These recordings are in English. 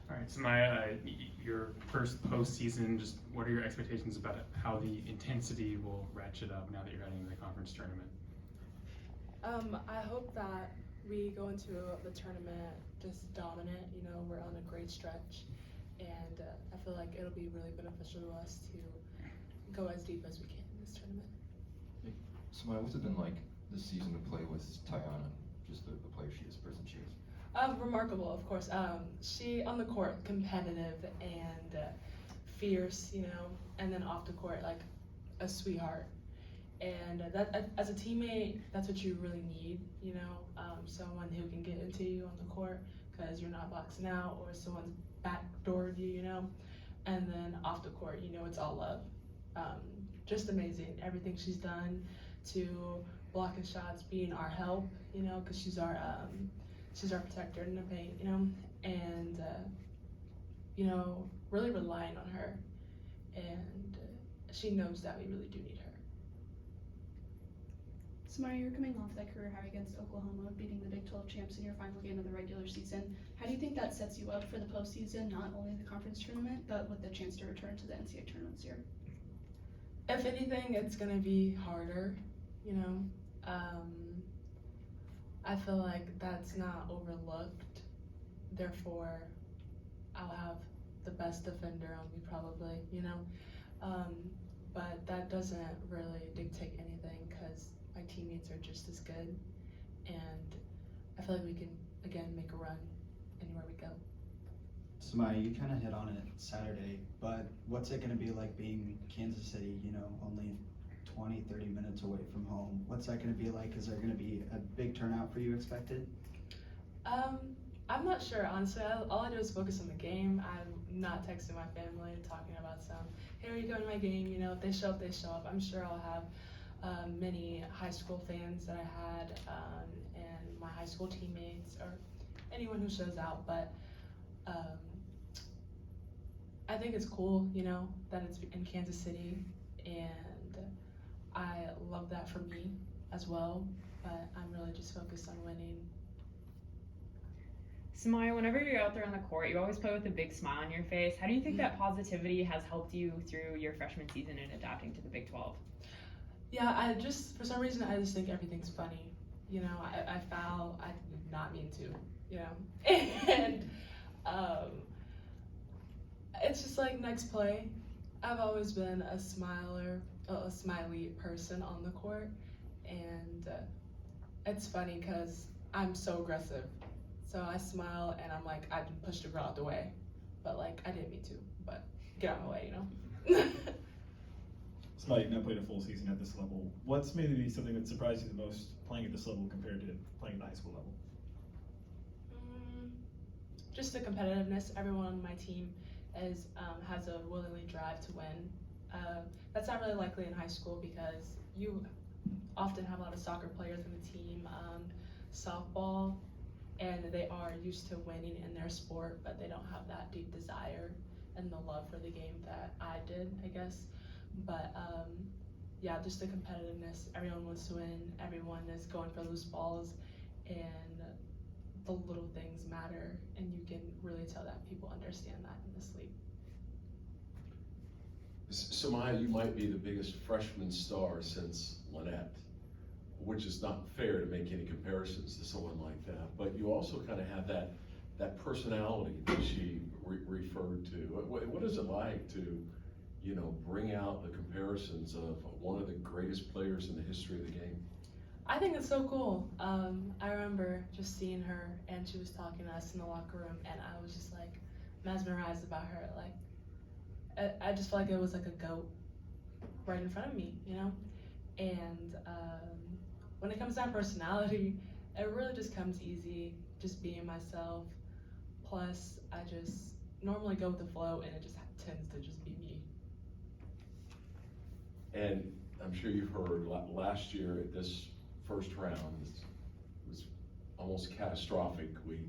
All right, so Maya, your first postseason, just what are your expectations about how the intensity will ratchet up now that you're heading into the conference tournament? I hope that we go into the tournament just dominant. You know, we're on a great stretch, and I feel like it'll be really beneficial to us to go as deep as we can in this tournament. So Maya, what's it been like this season to play with Tiana, just the player she is, the person she is? Remarkable, of course. She on the court, competitive and fierce, you know, and then off the court, like a sweetheart. And that, as a teammate, that's what you really need, you know, someone who can get into you on the court because you're not boxing out or someone's backdoored you, you know. And then off the court, you know, it's all love. Just amazing, everything she's done to blocking shots, being our help, you know, because she's our protector in the paint, you know, and you know, really relying on her, and she knows that we really do need her. Samara, you're coming off that career high against Oklahoma, beating the Big 12 champs in your final game of the regular season. How do you think that sets you up for the postseason, not only the conference tournament, but with the chance to return to the NCAA tournament this year? If anything, it's gonna be harder, you know. I feel like that's not overlooked. Therefore, I'll have the best defender on me probably, you know. But that doesn't really dictate anything because my teammates are just as good, and I feel like we can again make a run anywhere we go. Samaya, you kind of hit on it Saturday, but what's it going to be like being Kansas City, you know, only 20, 30 minutes away from home? What's that going to be like? Is there going to be a big turnout for you expected? I'm not sure, honestly. All I do is focus on the game. I'm not texting my family and talking about some, hey, are you going to my game? You know, if they show up, they show up. I'm sure I'll have many high school fans that I had and my high school teammates or anyone who shows out, but I think it's cool, you know, that it's in Kansas City, and I love that for me as well, but I'm really just focused on winning. Samaya, whenever you're out there on the court, you always play with a big smile on your face. How do you think that positivity has helped you through your freshman season and adapting to the Big 12? Yeah, for some reason, I just think everything's funny. You know, I foul, I did not mean to, you know, and it's just like next play. I've always been a smiley person on the court, and it's funny because I'm so aggressive. So I smile and I'm like, I pushed the girl out the way, but like I didn't mean to, but get out of my way, you know? So you've now played a full season at this level. What's maybe something that surprised you the most playing at this level compared to playing at the high school level? Just the competitiveness. Everyone on my team has a willingly drive to win. That's not really likely in high school because you often have a lot of soccer players in the team, softball, and they are used to winning in their sport, but they don't have that deep desire and the love for the game that I did, I guess. But yeah, just the competitiveness. Everyone wants to win. Everyone is going for loose balls, and the little things matter, and you can really tell that people understand that in this league. Samaya, you might be the biggest freshman star since Lynette, which is not fair to make any comparisons to someone like that, but you also kind of have that personality that she referred to. What is it like to, you know, bring out the comparisons of one of the greatest players in the history of the game? I think it's so cool. I remember just seeing her, and she was talking to us in the locker room, and I was just like mesmerized about her. Like, I just felt like it was like a goat right in front of me, you know? And when it comes to my personality, it really just comes easy, just being myself. Plus, I just normally go with the flow, and it just tends to just be me. And I'm sure you've heard last year at this first round was almost catastrophic. We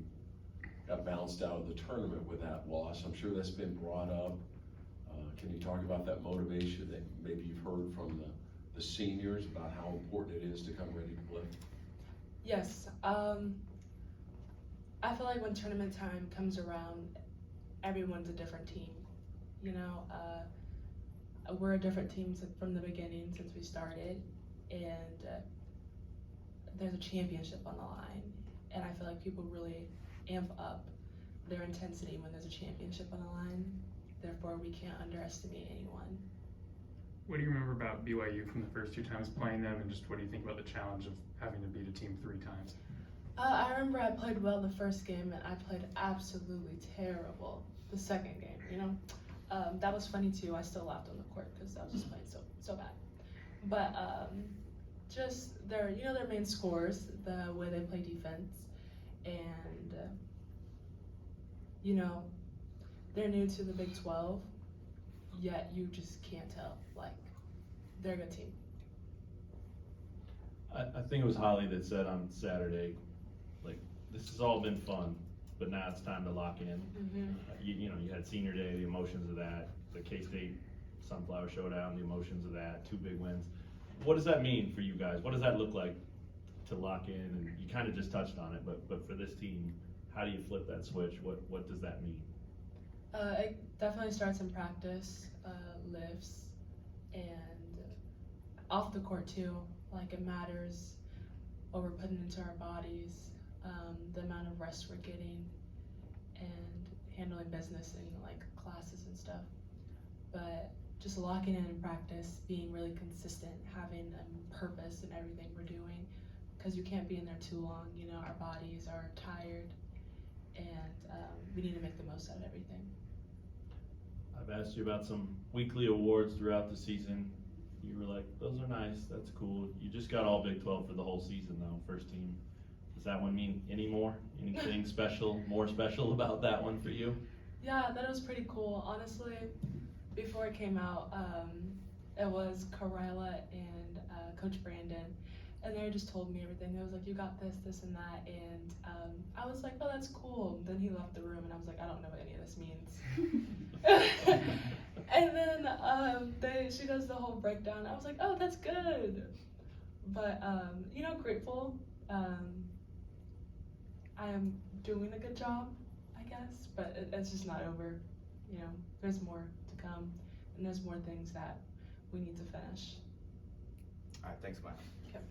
got bounced out of the tournament with that loss. I'm sure that's been brought up. Can you talk about that motivation that maybe you've heard from the seniors about how important it is to come ready to play? Yes. I feel like when tournament time comes around, everyone's a different team. You know, we're a different team from the beginning since we started, and there's a championship on the line, and I feel like people really amp up their intensity when there's a championship on the line. Therefore, we can't underestimate anyone. What do you remember about BYU from the first 2 times playing them, and just what do you think about the challenge of having to beat a team 3 times? I remember I played well the first game, and I played absolutely terrible the second game, you know? That was funny too. I still laughed on the court because I was just playing so bad. But just their main scores, the way they play defense, and they're new to the Big 12, yet you just can't tell. Like, they're a good team. I think it was Holly that said on Saturday, like, this has all been fun, but now it's time to lock in. Mm-hmm. You had senior day, the emotions of that, the K-State Sunflower Showdown, the emotions of that, 2 big wins. What does that mean for you guys? What does that look like to lock in? And you kind of just touched on it, but for this team, how do you flip that switch? What does that mean? It definitely starts in practice, lifts, and off the court too. Like, it matters what we're putting into our bodies, the amount of rest we're getting, and handling business in like classes and stuff. But just locking in practice, being really consistent, having a purpose in everything we're doing, because you can't be in there too long. Our bodies are tired, and we need to make the most out of everything. I've asked you about some weekly awards throughout the season. You were like, those are nice, that's cool. You just got all Big 12 for the whole season though, first team. Does that one mean any more? Anything special, more special about that one for you? Yeah, that was pretty cool. Honestly, before it came out, it was Karila and Coach Brandon, and they just told me everything. They was like, you got this, and that, and I was like, oh, that's cool. Then he left the room, and I was like, I don't know what any of this means. And then she does the whole breakdown. I was like, oh, that's good. But, grateful. I am doing a good job, I guess, but it's just not over. There's more to come, and there's more things that we need to finish. All right, thanks, Mike. Okay.